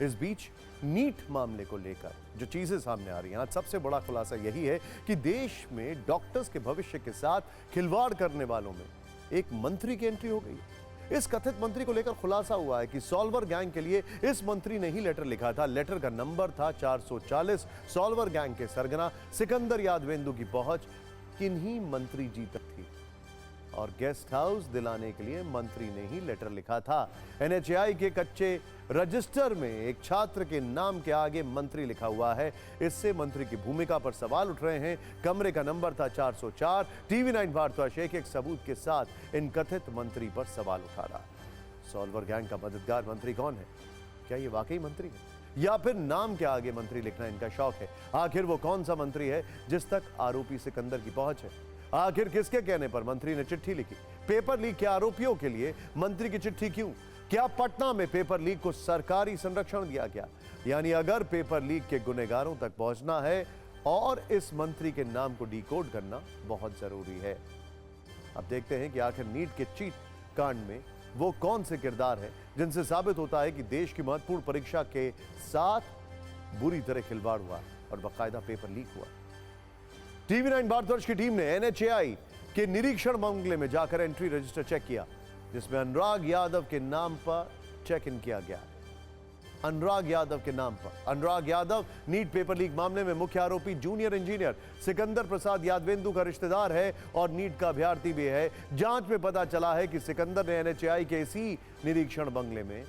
इस बीच नीट मामले को लेकर जो चीजें सामने आ रही हैं, आज सबसे बड़ा खुलासा यही है कि देश में डॉक्टर्स के भविष्य के साथ खिलवाड़ करने वालों में एक मंत्री की एंट्री हो गई है। इस कथित मंत्री को लेकर खुलासा हुआ है कि सॉल्वर गैंग के लिए इस मंत्री ने ही लेटर लिखा था। लेटर का नंबर था 440। सॉल्वर गैंग के सरगना सिकंदर यादवेंदु की पहुंच किन्हीं मंत्री जी तक थी और गेस्ट हाउस दिलाने के लिए मंत्री ने ही लेटर लिखा था। एनएचएआई के कच्चे रजिस्टर में एक छात्र के नाम के आगे मंत्री लिखा हुआ है। इससे मंत्री की भूमिका पर सवाल उठ रहे हैं। कमरे का नंबर था 404। टीवी9 भारद्वाज एक सबूत के साथ इन कथित मंत्री पर सवाल उठा रहा। सॉल्वर गैंग का मददगार मंत्री कौन है? क्या ये वाकई मंत्री है या फिर नाम के आगे मंत्री लिखना इनका शौक है? आखिर वो कौन सा मंत्री है जिस तक आरोपी सिकंदर की पहुंच है? आखिर किसके कहने पर मंत्री ने चिट्ठी लिखी? पेपर लीक के आरोपियों के लिए मंत्री की चिट्ठी क्यों? क्या पटना में पेपर लीक को सरकारी संरक्षण दिया गया? यानी अगर पेपर लीक के गुनहगारों तक पहुंचना है और इस मंत्री के नाम को डिकोड करना बहुत जरूरी है। अब देखते हैं कि आखिर नीट के चीट कांड में वो कौन से किरदार हैं जिनसे साबित होता है कि देश की महत्वपूर्ण परीक्षा के साथ बुरी तरह खिलवाड़ हुआ और बाकायदा पेपर लीक हुआ। टीवी9 भारद्वाज की टीम ने एनएचएआई के निरीक्षण मामले में जाकर एंट्री रजिस्टर चेक किया, जिसमें अनुराग यादव के नाम पर चेक इन किया गया। अनुराग यादव के नाम पर। Anurag Yadav NEET paper leak मामले में मुख्य आरोपी जूनियर इंजीनियर सिकंदर प्रसाद यादवेंदु का रिश्तेदार है और नीट का अभ्यर्थी भी है। जांच में पता चला है कि सिकंदर ने एनएचएआई के इसी निरीक्षण बंगले में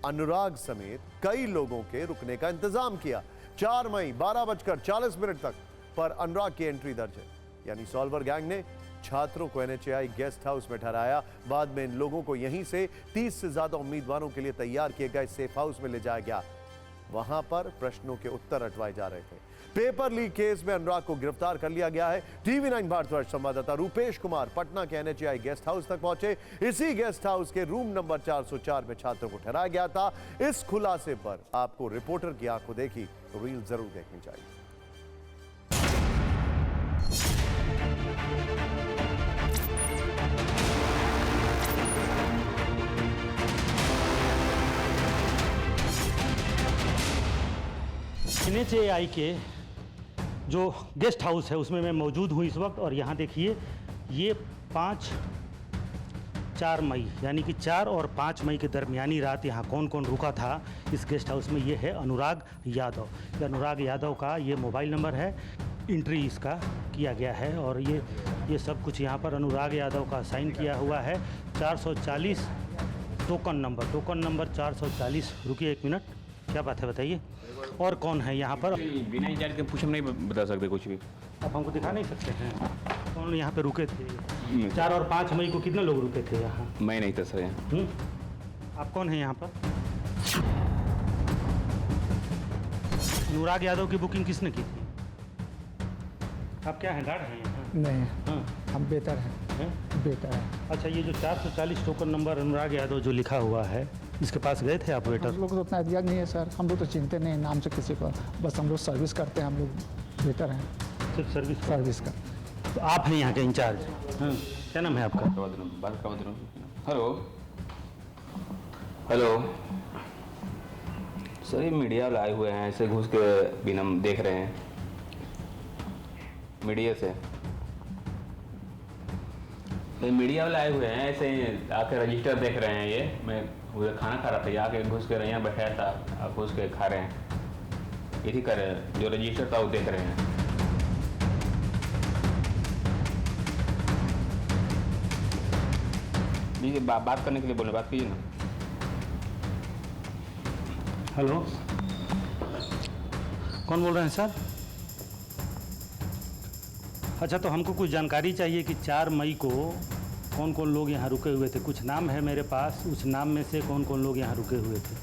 अनुराग समेत कई लोगों के रुकने का इंतजाम किया। 4 मई 12:40 तक पर अनुराग की एंट्री दर्ज है। यानी सॉल्वर गैंग ने छात्रों को एनएचएआई गेस्ट हाउस में ठहराया। बाद में इन लोगों को यहीं से 30 से ज्यादा उम्मीदवारों के लिए तैयार किए गए सेफ हाउस में ले जाया गया। वहां पर प्रश्नों के उत्तर अटवाए जा रहे थे। पेपर लीक केस में अनुराग को गिरफ्तार कर लिया गया है। टीवी9 भारद्वाज संवाददाता रूपेश कुमार पटना के एनएचएआई गेस्ट हाउस तक पहुंचे। इसी गेस्ट हाउस के रूम नंबर 404 में छात्रों को ठहराया गया था। इस खुलासे पर आपको रिपोर्टर की आंखों देखी रील जरूर देखनी चाहिए। एनएचएआई के जो गेस्ट हाउस है उसमें मैं मौजूद हूँ इस वक्त। और यहाँ देखिए ये 4 मई यानी कि 4 और 5 मई के दरमियानी रात यहाँ कौन कौन रुका था इस गेस्ट हाउस में? ये है अनुराग यादव। ये अनुराग यादव का ये मोबाइल नंबर है, एंट्री इसका किया गया है और ये सब कुछ यहाँ पर अनुराग यादव का साइन किया हुआ है। 440 टोकन नंबर 440। रुकिए 1 मिनट, क्या बात है बताइए। और कौन है यहाँ पर? बिना इंचार्ज के पूछ हम नहीं बता सकते कुछ भी। आप हमको दिखा नहीं सकते हैं कौन यहाँ पे रुके थे? 4 और 5 मई को कितने लोग रुके थे यहाँ? मैं नहीं था सर यहाँ। आप कौन है यहाँ पर? अनुराग यादव की बुकिंग किसने की थी? आप क्या हैं, गार्ड हैं यहाँ? नहीं। हाँ, हम बेहतर हैं। बेहतर है। अच्छा, ये जो 440 टोकन नंबर अनुराग यादव जो लिखा हुआ है, इसके पास गए थे आप वेटर? हम लोग तो उतना एहतियात नहीं है सर, हम लोग तो चिंते नहीं नाम से किसी को, बस हम लोग सर्विस करते हैं। हम लोग बेहतर हैं, सिर्फ सर्विस का। तो आप हैं यहाँ के इंचार्ज? हाँ, क्या नाम है आपका? हेलो सर, ये मीडिया वाले आए हुए हैं, ऐसे घुस के बिना देख रहे हैं मीडिया से। मीडिया वाले आए हुए हैं, ऐसे आके रजिस्टर देख रहे हैं। ये मैं उधर खाना खा रहा था, यहाँ के घुस के यहाँ बैठाया था, आप घुस के खा रहे हैं। यही कर रहे हैं, जो रजिस्टर था वो देख रहे हैं। लीजिए, बात करने के लिए बोले, बात कीजिए ना। हेलो, कौन बोल रहे हैं सर? अच्छा, तो हमको कुछ जानकारी चाहिए कि 4 मई को कौन कौन लोग यहाँ रुके हुए थे। कुछ नाम है मेरे पास, उस नाम में से कौन कौन लोग यहाँ रुके हुए थे?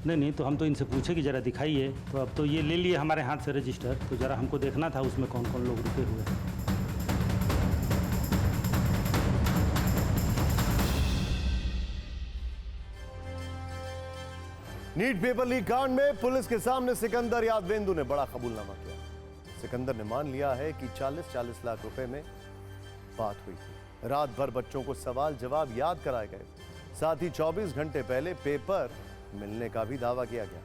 नहीं, तो हम तो इनसे पूछे कि ज़रा दिखाइए। तो अब तो ये ले लिए हमारे हाथ से रजिस्टर, तो ज़रा हमको देखना था उसमें कौन कौन लोग रुके हुए हैं। नीट पेपर लीक कांड में पुलिस के सामने सिकंदर यादवेंदु ने बड़ा कबूलनामा किया। सिकंदर ने मान लिया है कि 40-40 लाख रुपए में बात हुई थी। रात भर बच्चों को सवाल जवाब याद कराए गए। साथ ही 24 घंटे पहले पेपर मिलने का भी दावा किया गया।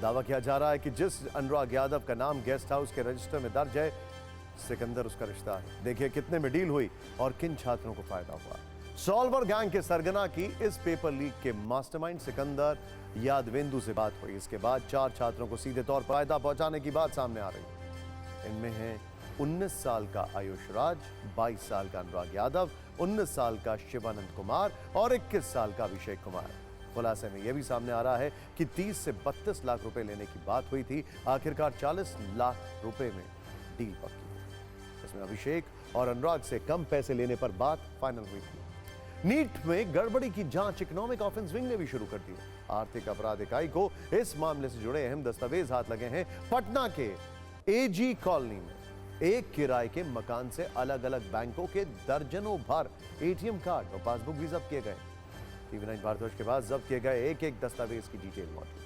दावा किया जा रहा है कि जिस अनुराग यादव का नाम गेस्ट हाउस के रजिस्टर में दर्ज है, सिकंदर उसका रिश्ता है। देखिए कितने में डील हुई और किन छात्रों को फायदा हुआ। सॉल्वर गैंग के सरगना की इस पेपर लीक के मास्टरमाइंड सिकंदर यादवेंदु से बात हुई। इसके बाद 4 छात्रों को सीधे तौर पर फायदा पहुंचाने की बात सामने आ रही है। इनमें है 19 साल का आयुष राज, 22 साल का अनुराग यादव, 19 साल का शिवानंद कुमार और 21 साल का अभिषेक कुमार। खुलासे में यह भी सामने आ रहा है कि 30 से 32 लाख रुपए लेने की बात हुई थी। आखिरकार 40 लाख रुपए में डील पक्की। इसमें अभिषेक और अनुराग से कम पैसे लेने पर बात फाइनल हुई थी। नीट में गड़बड़ी की जांच इकोनॉमिक ऑफेंस विंग ने भी शुरू कर दी है। आर्थिक अपराध इकाई को इस मामले से जुड़े अहम दस्तावेज हाथ लगे हैं। पटना के एजी कॉलोनी में एक किराए के मकान से अलग अलग बैंकों के दर्जनों भर एटीएम कार्ड और पासबुक भी जब्त किए गए। टीवी9 भारतवर्ष के बाद जब्त किए गए एक एक दस्तावेज की डिटेल मौजूद।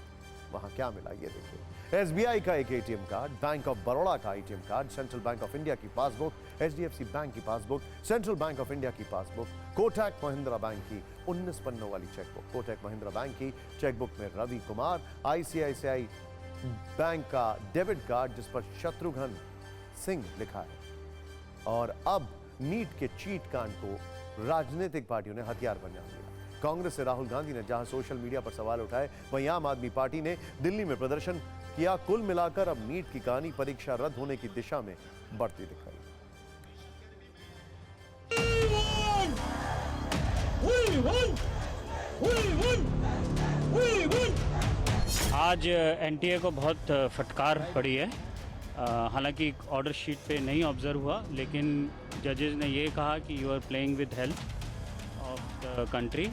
वहां क्या मिला ये देखिए। एसबीआई का एक ATM card, bank of Baroda का ATM card, central bank of India की पासबुक, एचडीएफसी बैंक की passbook, central bank of India की पासबुक, कोटक महिंद्रा बैंक की 19 पन्नों वाली चेकबुक। कोटक महिंद्रा बैंक की चेकबुक में रवि कुमार, आईसीआईसीआई बैंक का डेबिट कार्ड जिस पर शत्रुघ्न सिंह लिखा है। और अब नीट के चीट कांड को राजनीतिक पार्टियों ने हथियार बना लिया। कांग्रेस से राहुल गांधी ने जहां सोशल मीडिया पर सवाल उठाए, वहीं आम आदमी पार्टी ने दिल्ली में प्रदर्शन किया। कुल मिलाकर अब नीट की कहानी परीक्षा रद्द होने की दिशा में बढ़ती दिख रही है। आज एनटीए को बहुत फटकार पड़ी है। हालांकि ऑर्डर शीट पे नहीं ऑब्जर्व हुआ, लेकिन जजेस ने ये कहा कि you are playing with health of the country.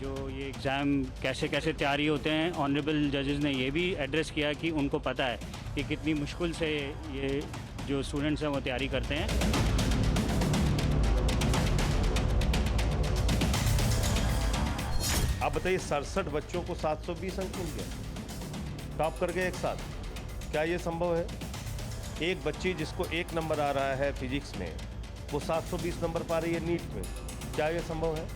जो ये एग्ज़ाम कैसे कैसे तैयारी होते हैं, ऑनरेबल जजेस ने ये भी एड्रेस किया कि उनको पता है कि कितनी मुश्किल से ये जो स्टूडेंट्स हैं वो तैयारी करते हैं। आप बताइए 67 बच्चों को 720 अंक मिल गया, टॉप कर गए एक साथ। क्या ये संभव है? एक बच्ची जिसको 1 नंबर आ रहा है फिजिक्स में, वो 720 नंबर पा रही है नीट में। क्या ये संभव है?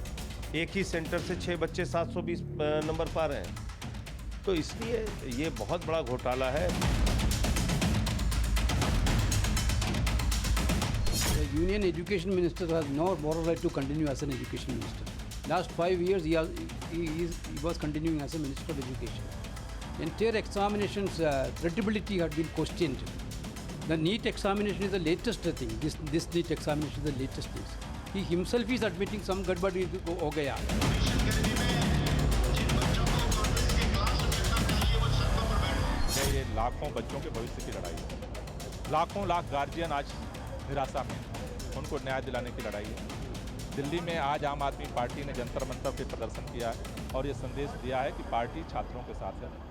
एक ही सेंटर से 6 बच्चे 720 नंबर पा रहे हैं। तो इसलिए ये बहुत बड़ा घोटाला है। The Union Education Minister has no moral right to continue as an education minister. Last 5 years he was continuing as a Minister of Education. Entire examinations credibility had been questioned. The NEET examination is the latest thing. This NEET examination is the latest thing. He himself is admitting some गड़बड़ी हो गया। ये लाखों बच्चों के भविष्य की लड़ाई है। लाखों गार्जियन आज निराशा में, उनको न्याय दिलाने की लड़ाई है। दिल्ली में आज आम आदमी पार्टी ने जंतर मंतर पे प्रदर्शन किया है और ये संदेश दिया है कि पार्टी छात्रों के साथ है।